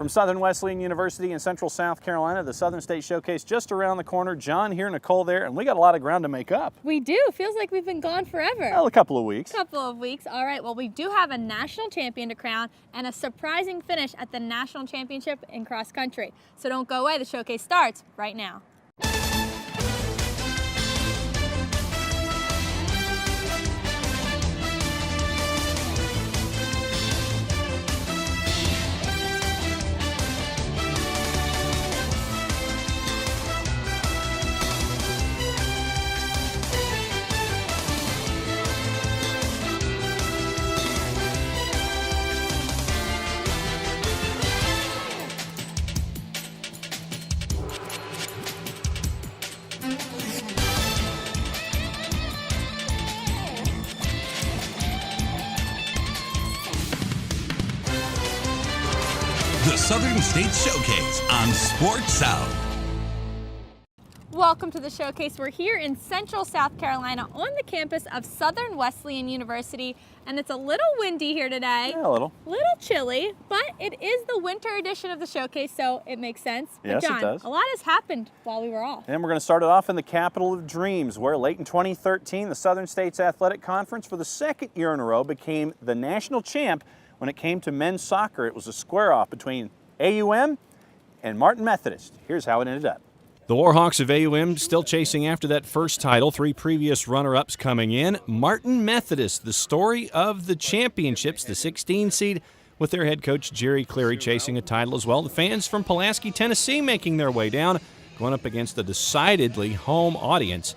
From Southern Wesleyan University in Central South Carolina, the Southern State Showcase just around the corner. John here, Nicole there, and we got a lot of ground to make up. We do. Feels like we've been gone forever. Well, a couple of weeks. All right, well, we do have a national champion to crown and a surprising finish at the national championship in cross country. So don't go away. The showcase starts right now. The Southern State Showcase on Sports South. Welcome to the showcase. We're here in Central South Carolina on the campus of Southern Wesleyan University, and it's a little windy here today. Yeah, a little. Little chilly, but it is the winter edition of the showcase, so it makes sense. Yes, but John, it does. A lot has happened while we were off. And we're going to start it off in the capital of dreams, where late in 2013, the Southern States Athletic Conference for the second year in a row became the national champ. When it came to men's soccer, it was a square-off between AUM and Martin Methodist. Here's how it ended up. The Warhawks of AUM still chasing after that first title, 3 previous runner-ups coming in. Martin Methodist, the story of the championships, the 16 seed, with their head coach Jerry Cleary chasing a title as well. The fans from Pulaski, Tennessee making their way down, going up against a decidedly home audience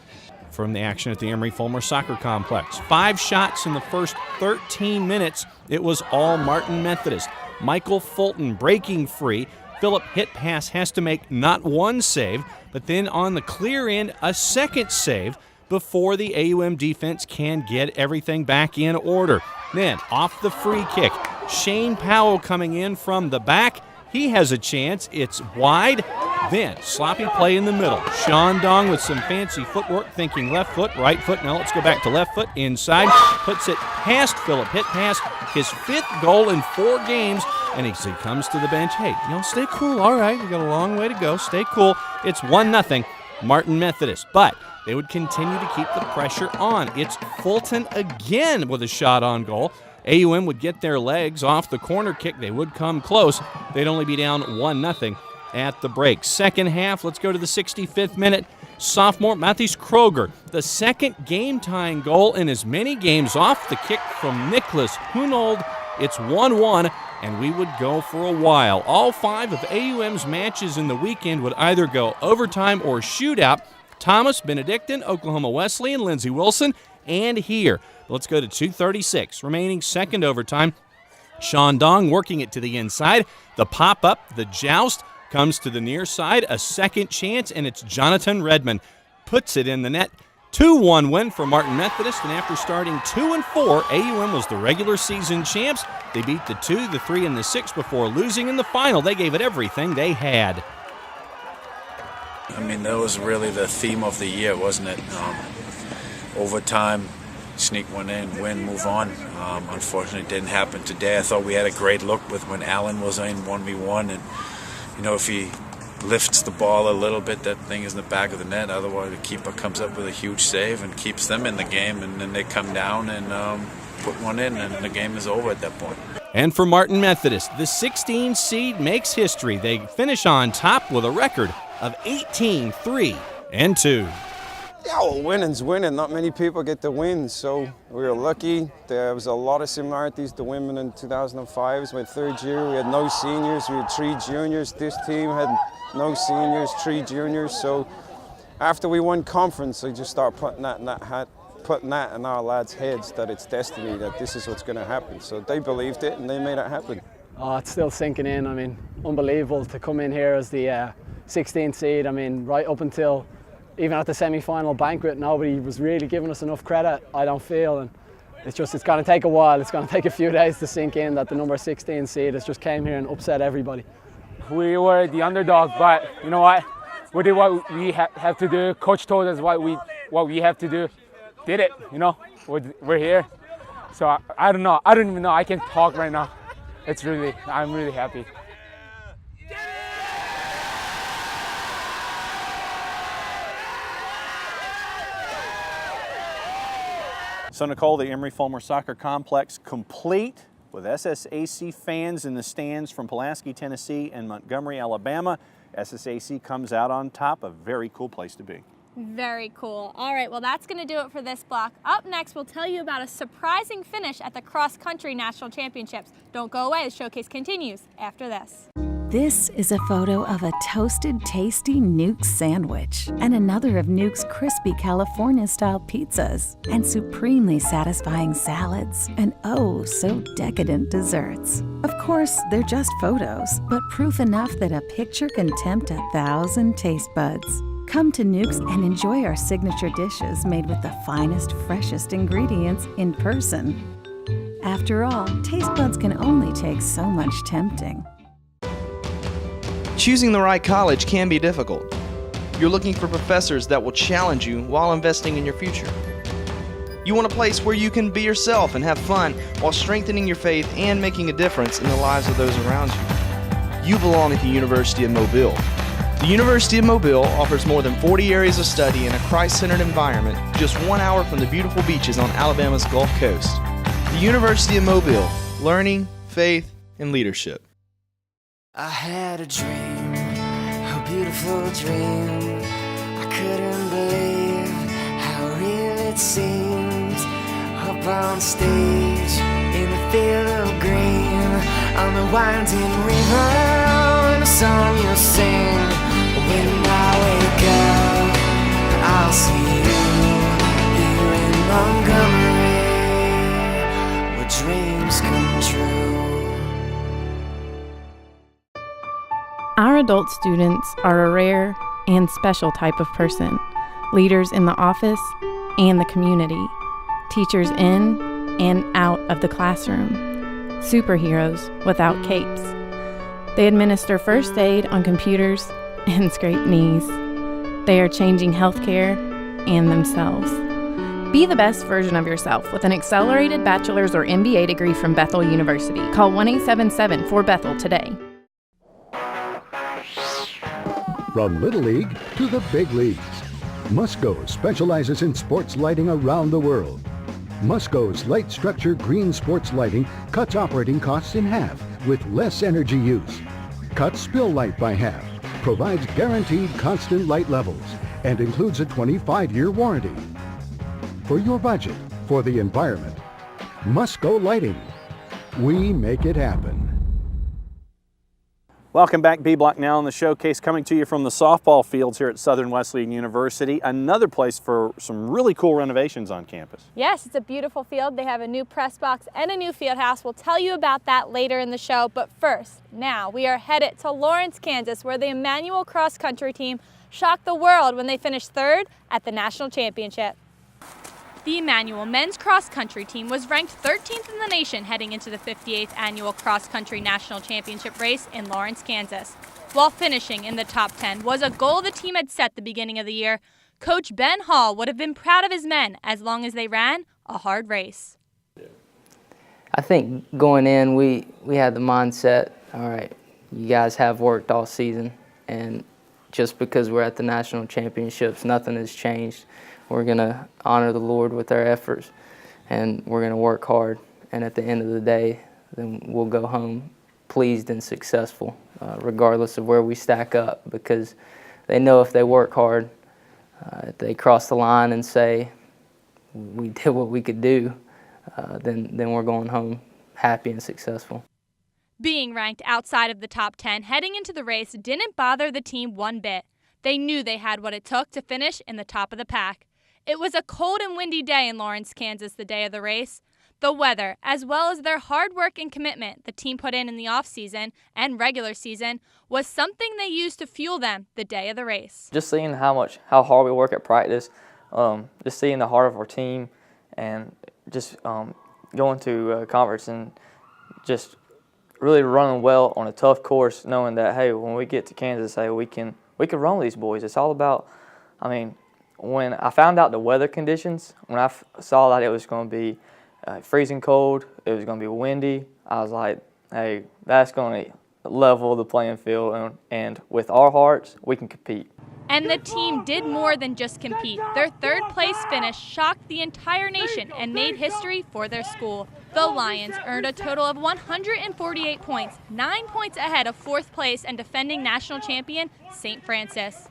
from the action at the Emory-Fulmer Soccer Complex. 5 shots in the first 13 minutes. It was all Martin Methodist. Michael Fulton breaking free. Philip hit pass has to make not one save, but then on the clear end, a second save before the AUM defense can get everything back in order. Then off the free kick, Shane Powell coming in from the back. He has a chance. It's wide. Then sloppy play in the middle. Sean Dong with some fancy footwork, thinking left foot, right foot. Now let's go back to left foot, inside. Puts it past Philip. Hit pass. His 5th goal in 4 games. And he comes to the bench. Hey, stay cool. All right, we got a long way to go. Stay cool. It's 1-0 Martin Methodist. But they would continue to keep the pressure on. It's Fulton again with a shot on goal. AUM would get their legs off the corner kick. They would come close. They'd only be down 1-0 at the break. Second half, let's go to the 65th minute. Sophomore Matthijs Kroger, the second game-tying goal in as many games off the kick from Nicholas Hunold. It's 1-1, and we would go for a while. All 5 of AUM's matches in the weekend would either go overtime or shootout. Thomas, Benedictine, Oklahoma Wesleyan, Lindsey Wilson, and here. Let's go to 2:36, remaining second overtime. Sean Dong working it to the inside. The pop-up, the joust, comes to the near side. A second chance, and it's Jonathan Redmond. Puts it in the net. 2-1 win for Martin Methodist, and after starting 2-4, AUM was the regular season champs. They beat the 2, the 3, and the 6 before losing in the final. They gave it everything they had. I mean, that was really the theme of the year, wasn't it? Overtime, sneak one in, win, move on. Unfortunately, it didn't happen today. I thought we had a great look with when Allen was in 1v1, and if he lifts the ball a little bit, that thing is in the back of the net. Otherwise, the keeper comes up with a huge save and keeps them in the game, and then they come down and put one in, and the game is over at that point. And for Martin Methodist, the 16 seed makes history. They finish on top with a record of 18-3-2. Yeah, well, winning's winning. Not many people get to win, so we were lucky. There was a lot of similarities to women in 2005. It was my 3rd year. We had no seniors. We had 3 juniors. This team had no seniors, 3 juniors. So after we won conference, I just started putting that in our lads' heads that it's destiny, that this is what's going to happen. So they believed it, and they made it happen. Oh, it's still sinking in. I mean, unbelievable to come in here as the 16th seed. I mean, right up until even at the semi-final banquet, nobody was really giving us enough credit, I don't feel. And it's going to take a while. It's going to take a few days to sink in that the number 16 seed has just came here and upset everybody. We were the underdog, but you know what? We did what we have to do. Coach told us what we have to do. Did it, We're here. So I don't know. I don't even know. I can't talk right now. I'm really happy. So Nicole, the Emery-Fulmer Soccer Complex complete with SSAC fans in the stands from Pulaski, Tennessee and Montgomery, Alabama. SSAC comes out on top, a very cool place to be. Very cool. All right, well, that's going to do it for this block. Up next, we'll tell you about a surprising finish at the Cross Country National Championships. Don't go away. The showcase continues after this. This is a photo of a toasted, tasty Nuke's sandwich and another of Nuke's crispy California-style pizzas and supremely satisfying salads and oh, so decadent desserts. Of course, they're just photos, but proof enough that a picture can tempt 1,000 taste buds. Come to Nuke's and enjoy our signature dishes made with the finest, freshest ingredients in person. After all, taste buds can only take so much tempting. Choosing the right college can be difficult. You're looking for professors that will challenge you while investing in your future. You want a place where you can be yourself and have fun while strengthening your faith and making a difference in the lives of those around you. You belong at the University of Mobile. The University of Mobile offers more than 40 areas of study in a Christ-centered environment just 1 hour from the beautiful beaches on Alabama's Gulf Coast. The University of Mobile, learning, faith, and leadership. I had a dream, a beautiful dream. I couldn't believe how real it seemed. Up on stage, in the field of green, on the winding river, and a song you'll sing. When I wake up, I'll see you here in Montgomery, where dreams come true. Our adult students are a rare and special type of person, leaders in the office and the community, teachers in and out of the classroom, superheroes without capes. They administer first aid on computers and scrape knees. They are changing healthcare and themselves. Be the best version of yourself with an accelerated bachelor's or MBA degree from Bethel University. Call 1-877-4BETHEL today. From Little League to the big leagues, Musco specializes in sports lighting around the world. Musco's light structure green sports lighting cuts operating costs in half with less energy use, cuts spill light by half, provides guaranteed constant light levels, and includes a 25-year warranty. For your budget, for the environment, Musco Lighting. We make it happen. Welcome back, B Block now on the showcase, coming to you from the softball fields here at Southern Wesleyan University. Another place for some really cool renovations on campus. Yes, it's a beautiful field. They have a new press box and a new field house. We'll tell you about that later in the show. But first, now we are headed to Lawrence, Kansas, where the Emmanuel cross country team shocked the world when they finished third at the national championship. The Emmanuel men's cross country team was ranked 13th in the nation heading into the 58th annual cross country national championship race in Lawrence, Kansas. While finishing in the top 10 was a goal the team had set the beginning of the year, Coach Ben Hall would have been proud of his men as long as they ran a hard race. I think going in, we had the mindset, all right, you guys have worked all season, and just because we're at the national championships, nothing has changed. We're going to honor the Lord with our efforts, and we're going to work hard. And at the end of the day, then we'll go home pleased and successful, regardless of where we stack up, because they know if they work hard, if they cross the line and say, we did what we could do, then we're going home happy and successful. Being ranked outside of the top 10 heading into the race didn't bother the team one bit. They knew they had what it took to finish in the top of the pack. It was a cold and windy day in Lawrence, Kansas the day of the race. The weather, as well as their hard work and commitment the team put in the off-season and regular season, was something they used to fuel them the day of the race. Just seeing how hard we work at practice, just seeing the heart of our team, and just going to a conference and just really running well on a tough course, knowing that, hey, when we get to Kansas, hey, we can run with these boys. It's all about, when I found out the weather conditions, when I saw that it was going to be freezing cold, it was going to be windy, I was like, hey, that's going to level the playing field, and with our hearts, we can compete. And the team did more than just compete. Their third place finish shocked the entire nation and made history for their school. The Lions earned a total of 148 points, 9 points ahead of fourth place and defending national champion St. Francis.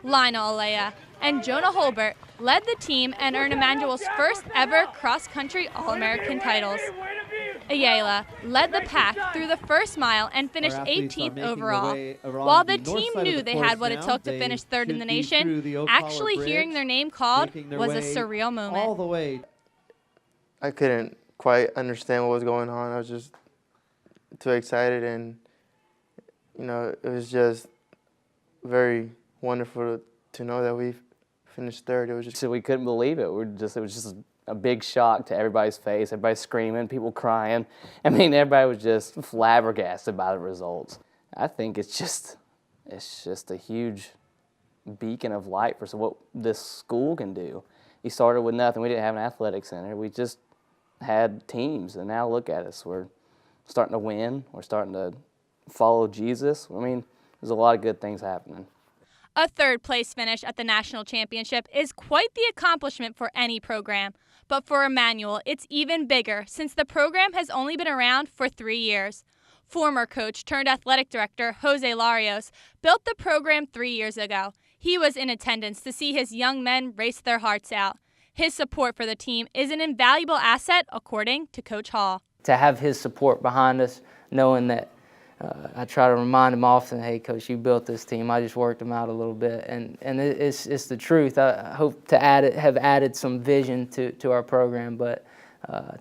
Lionel Alea and Jonah Holbert led the team and earned Emmanuel's first ever cross-country All-American titles. Ayala led the pack through the first mile and finished 18th overall. While the team knew they had what it took to finish third in the nation, actually hearing their name called was a surreal moment. I couldn't quite understand what was going on. I was just too excited, and it was just very wonderful to know that we finished third. It was just we couldn't believe it. It was just a big shock to everybody's face. Everybody screaming, people crying. I mean, everybody was just flabbergasted by the results. I think it's just a huge beacon of light for what this school can do. We started with nothing. We didn't have an athletic center. We just had teams, and now look at us. We're starting to win. We're starting to follow Jesus. I mean, there's a lot of good things happening. A third place finish at the national championship is quite the accomplishment for any program. But for Emmanuel, it's even bigger since the program has only been around for 3 years. Former coach turned athletic director Jose Larios built the program 3 years ago. He was in attendance to see his young men race their hearts out. His support for the team is an invaluable asset, according to Coach Hall. To have his support behind us, knowing that I try to remind him often, hey, Coach, you built this team. I just worked them out a little bit. And it's the truth. I hope to have added some vision to our program, but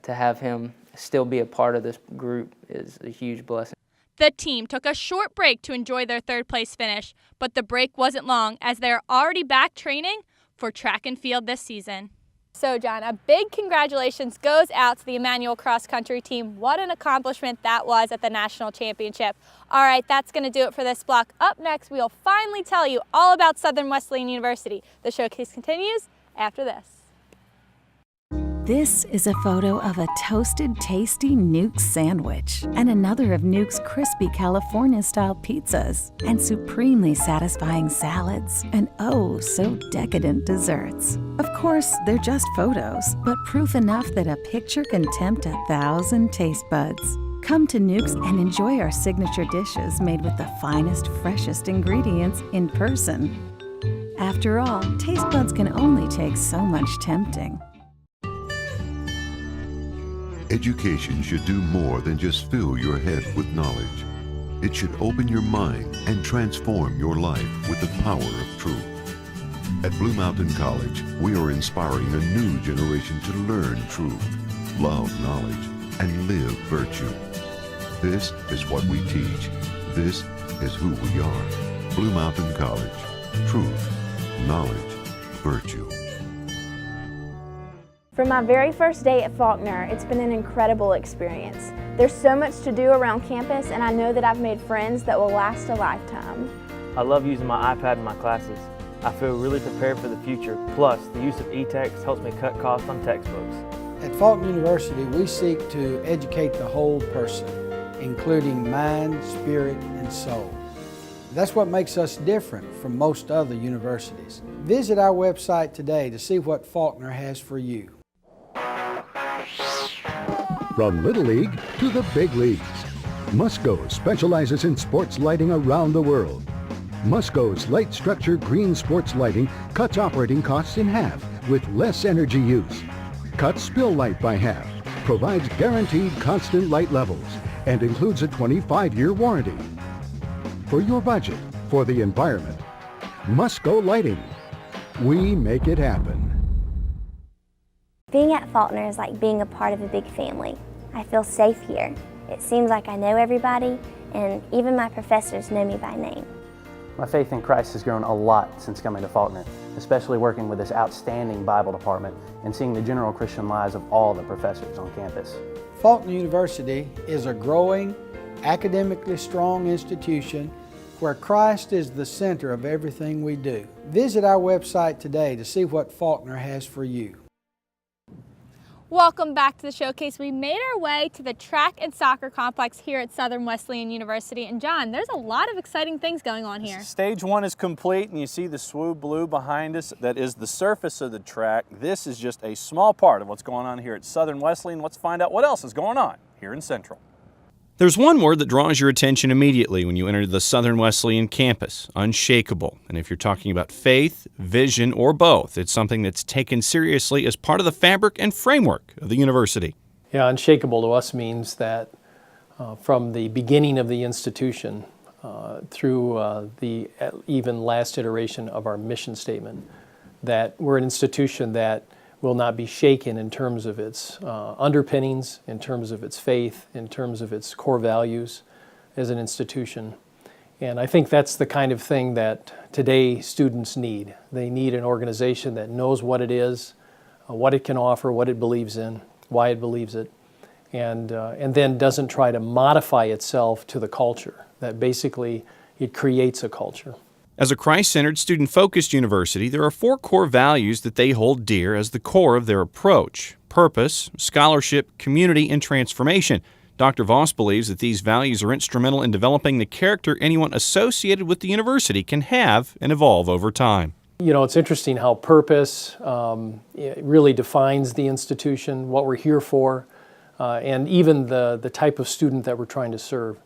to have him still be a part of this group is a huge blessing. The team took a short break to enjoy their third place finish, but the break wasn't long as they're already back training for track and field this season. So, John, a big congratulations goes out to the Emmanuel cross country team. What an accomplishment that was at the national championship. All right, that's going to do it for this block. Up next, we'll finally tell you all about Southern Wesleyan University. The showcase continues after this. This is a photo of a toasted, tasty Nuke sandwich and another of Nuke's crispy California-style pizzas and supremely satisfying salads and oh, so decadent desserts. Of course, they're just photos, but proof enough that a picture can tempt 1,000 taste buds. Come to Nuke's and enjoy our signature dishes made with the finest, freshest ingredients in person. After all, taste buds can only take so much tempting. Education should do more than just fill your head with knowledge. It should open your mind and transform your life with the power of truth. At Blue Mountain College, we are inspiring a new generation to learn truth, love knowledge, and live virtue. This is what we teach. This is who we are. Blue Mountain College. Truth, knowledge, virtue. From my very first day at Faulkner, it's been an incredible experience. There's so much to do around campus, and I know that I've made friends that will last a lifetime. I love using my iPad in my classes. I feel really prepared for the future. Plus, the use of e-text helps me cut costs on textbooks. At Faulkner University, we seek to educate the whole person, including mind, spirit, and soul. That's what makes us different from most other universities. Visit our website today to see what Faulkner has for you. From Little League to the big leagues, Musco specializes in sports lighting around the world. Musco's light structure green sports lighting cuts operating costs in half with less energy use, cuts spill light by half, provides guaranteed constant light levels, and includes a 25-year warranty. For your budget, for the environment, Musco Lighting. We make it happen. Being at Faulkner is like being a part of a big family. I feel safe here. It seems like I know everybody, and even my professors know me by name. My faith in Christ has grown a lot since coming to Faulkner, especially working with this outstanding Bible department and seeing the general Christian lives of all the professors on campus. Faulkner University is a growing, academically strong institution where Christ is the center of everything we do. Visit our website today to see what Faulkner has for you. Welcome back to the showcase. We made our way to the track and soccer complex here at Southern Wesleyan University. And John, there's a lot of exciting things going on here. Stage 1 is complete, and you see the SWU blue behind us. That is the surface of the track. This is just a small part of what's going on here at Southern Wesleyan. Let's find out what else is going on here in Central. There's one word that draws your attention immediately when you enter the Southern Wesleyan campus: unshakable. And if you're talking about faith, vision, or both, it's something that's taken seriously as part of the fabric and framework of the university. Yeah, unshakable to us means that from the beginning of the institution through the even last iteration of our mission statement, that we're an institution that will not be shaken in terms of its underpinnings, in terms of its faith, in terms of its core values as an institution. And I think that's the kind of thing that today students need. They need an organization that knows what it is, what it can offer, what it believes in, why it believes it, and then doesn't try to modify itself to the culture, that basically it creates a culture. As a Christ-centered, student-focused university, there are 4 core values that they hold dear as the core of their approach: purpose, scholarship, community, and transformation. Dr. Voss believes that these values are instrumental in developing the character anyone associated with the university can have and evolve over time. You know, it's interesting how purpose it really defines the institution, what we're here for, and even the type of student that we're trying to serve.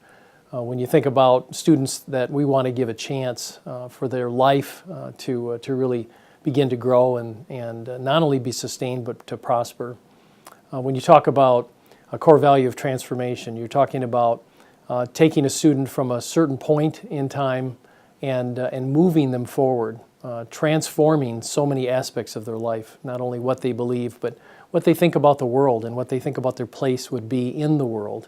When you think about students that we want to give a chance for their life to really begin to grow and not only be sustained but to prosper. When you talk about a core value of transformation, you're talking about taking a student from a certain point in time and moving them forward, transforming so many aspects of their life, not only what they believe but what they think about the world and what they think about their place would be in the world.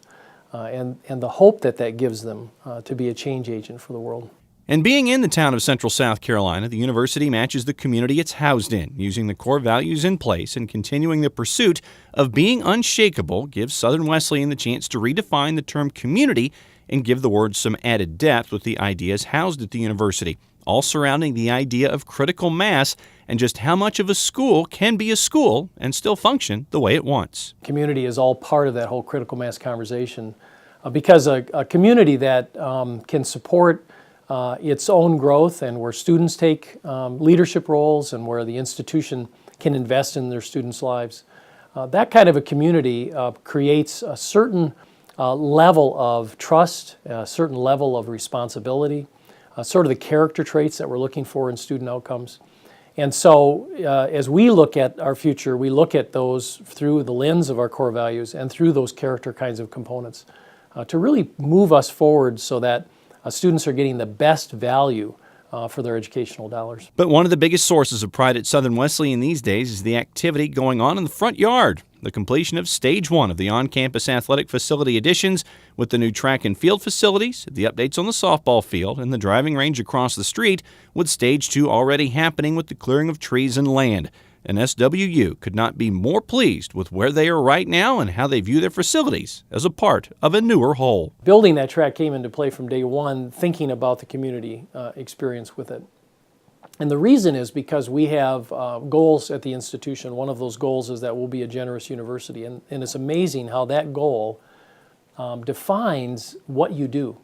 And the hope that gives them to be a change agent for the world. And being in the town of Central South Carolina, the university matches the community it's housed in. Using the core values in place and continuing the pursuit of being unshakable gives Southern Wesleyan the chance to redefine the term community and give the word some added depth with the ideas housed at the university, all surrounding the idea of critical mass and just how much of a school can be a school and still function the way it wants. Community is all part of that whole critical mass conversation because a community that can support its own growth and where students take leadership roles and where the institution can invest in their students' lives, that kind of a community creates a certain level of trust, a certain level of responsibility, sort of the character traits that we're looking for in student outcomes. And so as we look at our future, we look at those through the lens of our core values and through those character kinds of components to really move us forward so that students are getting the best value for their educational dollars. But one of the biggest sources of pride at Southern Wesleyan these days is the activity going on in the front yard. The completion of Stage 1 of the on-campus athletic facility additions with the new track and field facilities, the updates on the softball field, and the driving range across the street, with Stage 2 already happening with the clearing of trees and land. And SWU could not be more pleased with where they are right now and how they view their facilities as a part of a newer whole. Building that track came into play from day one, thinking about the community experience with it. And the reason is because we have goals at the institution. One of those goals is that we'll be a generous university. And it's amazing how that goal defines what you do.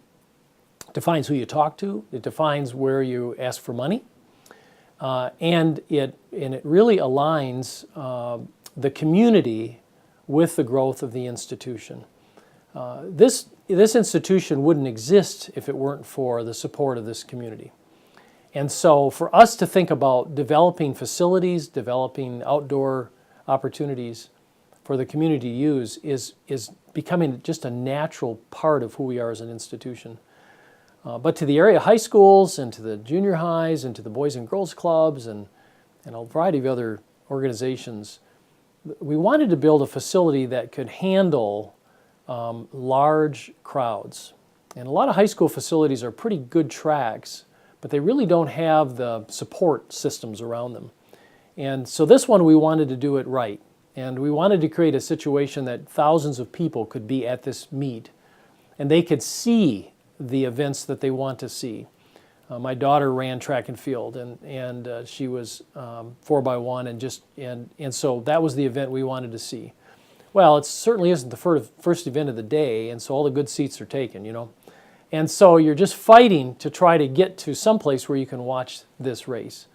It defines who you talk to. It defines where you ask for money. And it really aligns the community with the growth of the institution. This institution wouldn't exist if it weren't for the support of this community. And so for us to think about developing facilities, developing outdoor opportunities for the community to use is becoming just a natural part of who we are as an institution. But to the area high schools and to the junior highs and to the Boys and Girls Clubs and a variety of other organizations, we wanted to build a facility that could handle large crowds. And a lot of high school facilities are pretty good tracks, but they really don't have the support systems around them. And so this one, we wanted to do it right. And we wanted to create a situation that thousands of people could be at this meet and they could see the events that they want to see. My daughter ran track and field, and she was 4x1, and so that was the event we wanted to see. Well, it certainly isn't the first event of the day, and so all the good seats are taken, you know. And so you're just fighting to try to get to some place where you can watch this race.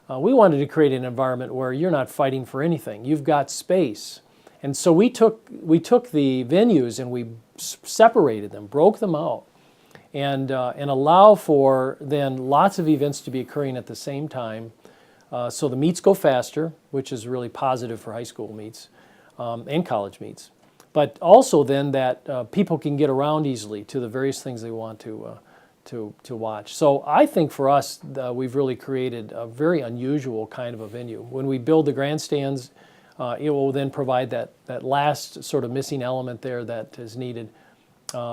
We wanted to create an environment where you're not fighting for anything. You've got space. And so we took the venues and we separated them, broke them out, and allow for then lots of events to be occurring at the same time. So the meets go faster, which is really positive for high school meets and college meets. But also then that people can get around easily to the various things they want to watch. So I think for us, we've really created a very unusual kind of a venue. When we build the grandstands, it will then provide that last sort of missing element there that is needed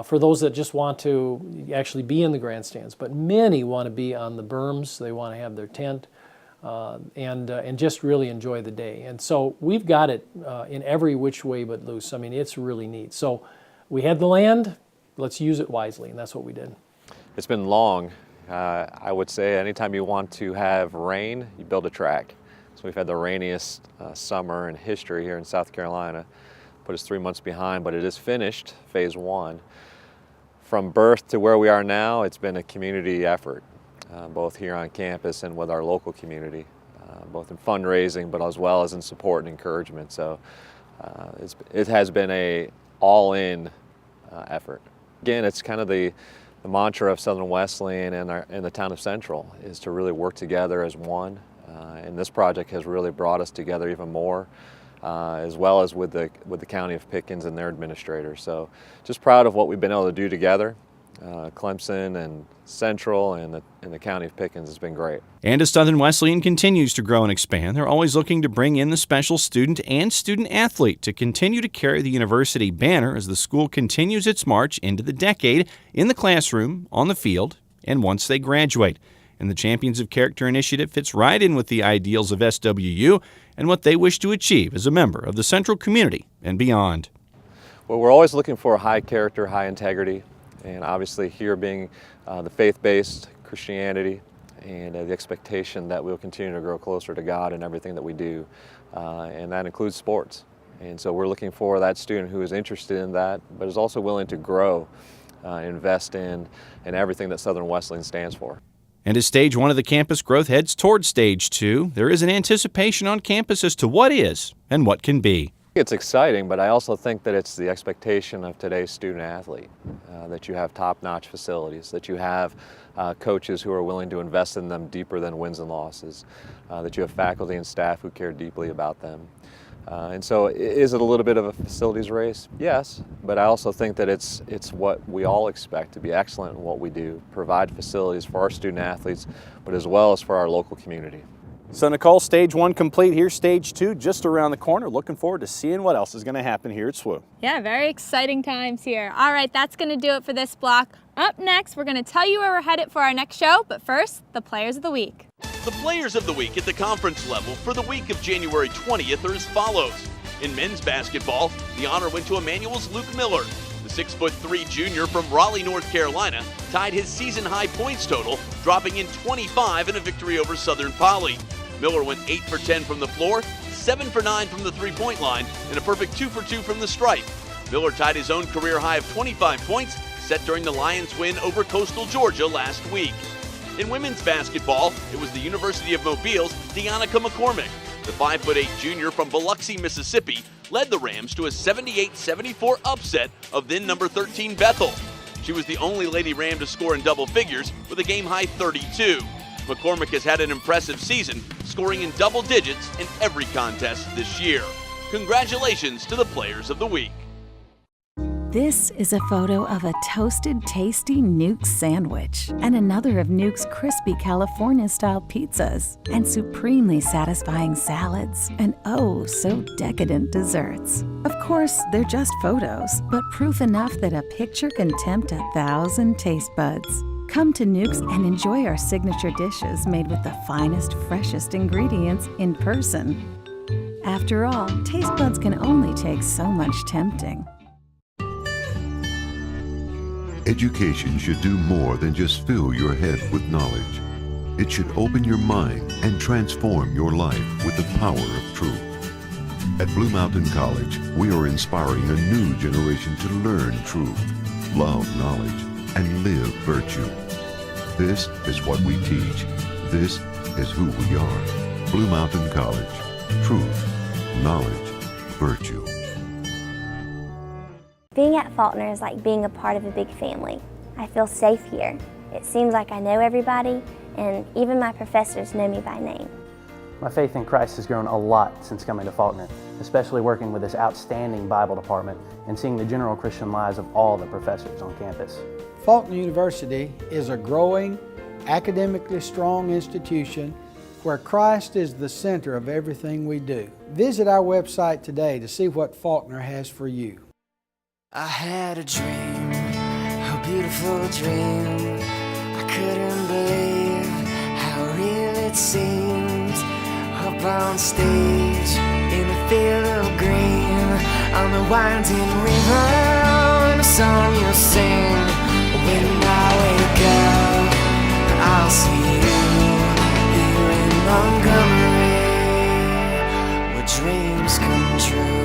for those that just want to actually be in the grandstands. But many want to be on the berms. They want to have their tent and just really enjoy the day. And so we've got it in every which way but loose. I mean, it's really neat. So we had the land. Let's use it wisely, and that's what we did. It's been long. I would say anytime you want to have rain, you build a track. So we've had the rainiest summer in history here in South Carolina. Put us 3 months behind, but it is finished, phase 1. From birth to where we are now, it's been a community effort, both here on campus and with our local community, both in fundraising, but as well as in support and encouragement. So it has been a all-in effort. Again, it's kind of the mantra of Southern Wesleyan and the town of Central is to really work together as one. And this project has really brought us together even more, as well as with the County of Pickens and their administrators. So just proud of what we've been able to do together. Clemson and Central and the County of Pickens has been great. And as Southern Wesleyan continues to grow and expand, they're always looking to bring in the special student and student athlete to continue to carry the university banner as the school continues its march into the decade in the classroom, on the field, and once they graduate. And the Champions of Character initiative fits right in with the ideals of SWU and what they wish to achieve as a member of the Central community and beyond. Well, we're always looking for high character, high integrity, and obviously here being the faith-based Christianity and the expectation that we'll continue to grow closer to God in everything that we do, and that includes sports. And so we're looking for that student who is interested in that, but is also willing to grow, invest in everything that Southern Wesleyan stands for. And as Stage 1 of the campus growth heads towards Stage 2, there is an anticipation on campus as to what is and what can be. It's exciting, but I also think that it's the expectation of today's student athlete, that you have top-notch facilities, that you have coaches who are willing to invest in them deeper than wins and losses, that you have faculty and staff who care deeply about them. And so is it a little bit of a facilities race? Yes, but I also think that it's what we all expect, to be excellent in what we do, provide facilities for our student athletes, but as well as for our local community. So Nicole, Stage 1 complete. Here's Stage 2 just around the corner. Looking forward to seeing what else is going to happen here at SWU. Yeah, very exciting times here. All right, that's going to do it for this block. Up next, we're going to tell you where we're headed for our next show, but first, the Players of the Week. The Players of the Week at the conference level for the week of January 20th are as follows. In men's basketball, the honor went to Emmanuel's Luke Miller. The 6'3" junior from Raleigh, North Carolina, tied his season-high points total, dropping in 25 in a victory over Southern Poly. Miller went 8 for 10 from the floor, 7 for 9 from the three-point line, and a perfect 2 for 2 from the stripe. Miller tied his own career high of 25 points, set during the Lions' win over Coastal Georgia last week. In women's basketball, it was the University of Mobile's Deonica McCormick. The 5'8" junior from Biloxi, Mississippi, led the Rams to a 78-74 upset of then number 13 Bethel. She was the only Lady Ram to score in double figures with a game-high 32. McCormick has had an impressive season, scoring in double digits in every contest this year. Congratulations to the Players of the Week. This is a photo of a toasted, tasty Nuke sandwich and another of Nuke's crispy California-style pizzas and supremely satisfying salads and oh, so decadent desserts. Of course, they're just photos, but proof enough that a picture can tempt 1,000 taste buds. Come to Nuke's and enjoy our signature dishes made with the finest, freshest ingredients in person. After all, taste buds can only take so much tempting. Education should do more than just fill your head with knowledge. It should open your mind and transform your life with the power of truth. At Blue Mountain College, we are inspiring a new generation to learn truth, love knowledge, and live virtue. This is what we teach. This is who we are. Blue Mountain College. Truth, knowledge, virtue. Being at Faulkner is like being a part of a big family. I feel safe here. It seems like I know everybody, and even my professors know me by name. My faith in Christ has grown a lot since coming to Faulkner, especially working with this outstanding Bible department and seeing the general Christian lives of all the professors on campus. Faulkner University is a growing, academically strong institution where Christ is the center of everything we do. Visit our website today to see what Faulkner has for you. I had a dream, a beautiful dream. I couldn't believe how real it seemed. Up on stage, in a field of green, on the winding river, and a song you'll sing. When I wake up, I'll see you here in Montgomery, where dreams come true.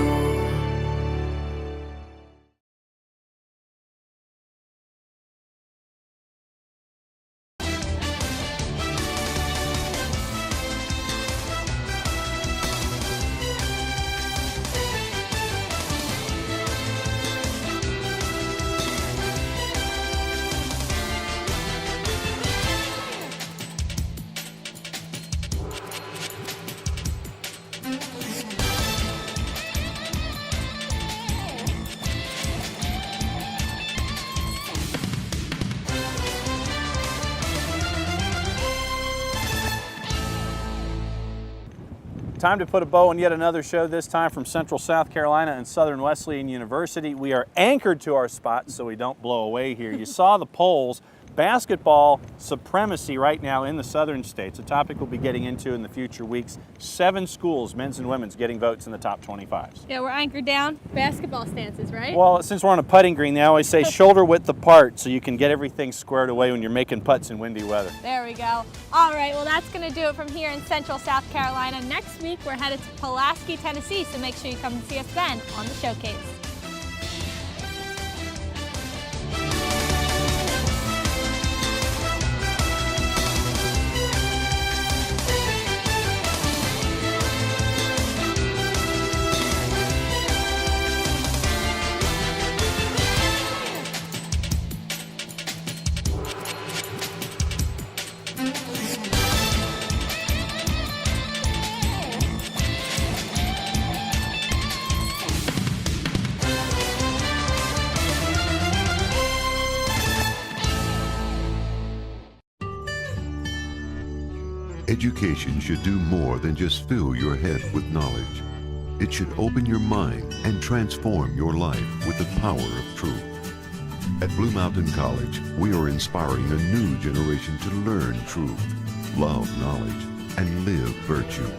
Time to put a bow on yet another show, this time from Central South Carolina and Southern Wesleyan University. We are anchored to our spot so we don't blow away here. You saw the polls. Basketball supremacy right now in the southern states, a topic we'll be getting into in the future weeks. 7 schools, men's and women's, getting votes in the top 25s. Yeah, we're anchored down. Basketball stances, right? Well, since we're on a putting green, they always say shoulder width apart so you can get everything squared away when you're making putts in windy weather. There we go. All right, well, that's going to do it from here in Central South Carolina. Next week, we're headed to Pulaski, Tennessee, so make sure you come and see us then on the showcase. Education should do more than just fill your head with knowledge. It should open your mind and transform your life with the power of truth. At Blue Mountain College, we are inspiring a new generation to learn truth, love knowledge, and live virtue.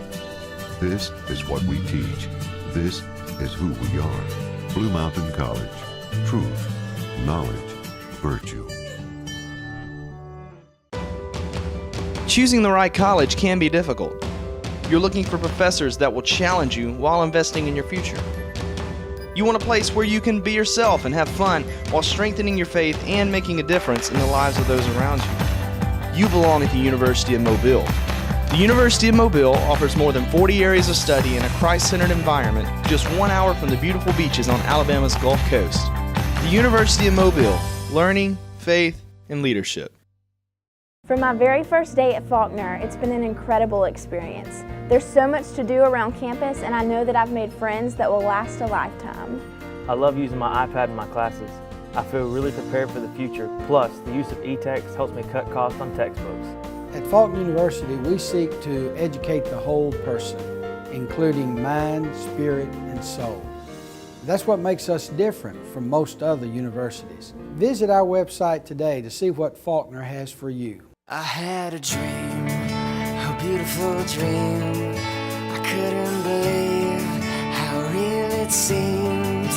This is what we teach. This is who we are. Blue Mountain College. Truth, knowledge, virtue. Choosing the right college can be difficult. You're looking for professors that will challenge you while investing in your future. You want a place where you can be yourself and have fun while strengthening your faith and making a difference in the lives of those around you. You belong at the University of Mobile. The University of Mobile offers more than 40 areas of study in a Christ-centered environment just 1 hour from the beautiful beaches on Alabama's Gulf Coast. The University of Mobile, learning, faith, and leadership. From my very first day at Faulkner, it's been an incredible experience. There's so much to do around campus, and I know that I've made friends that will last a lifetime. I love using my iPad in my classes. I feel really prepared for the future. Plus, the use of e-text helps me cut costs on textbooks. At Faulkner University, we seek to educate the whole person, including mind, spirit, and soul. That's what makes us different from most other universities. Visit our website today to see what Faulkner has for you. I had a dream, a beautiful dream. I couldn't believe how real it seemed.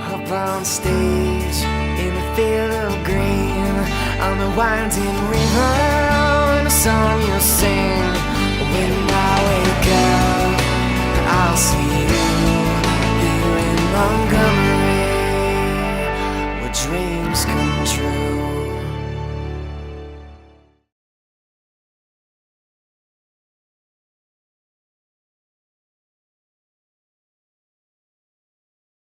Up on stage, in a field of green, on the winding river, and a song you'll sing. When I wake up, I'll see